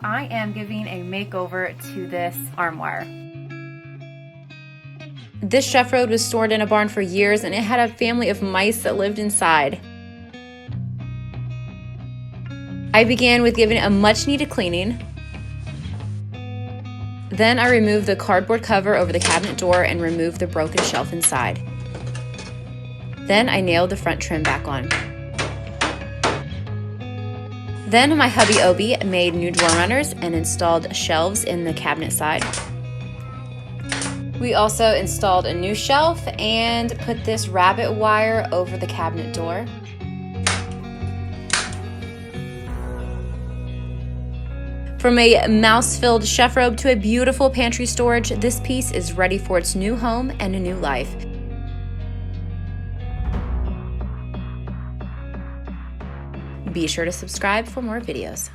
I am giving a makeover to this armoire. This chef robe was stored in a barn for years and it had a family of mice that lived inside. I began with giving it a much needed cleaning. Then I removed the cardboard cover over the cabinet door and removed the broken shelf inside. Then I nailed the front trim back on. Then my hubby Obi made new drawer runners and installed shelves in the cabinet side. We also installed a new shelf and put this rabbit wire over the cabinet door. From a mouse-filled chef robe to a beautiful pantry storage, this piece is ready for its new home and a new life. Be sure to subscribe for more videos.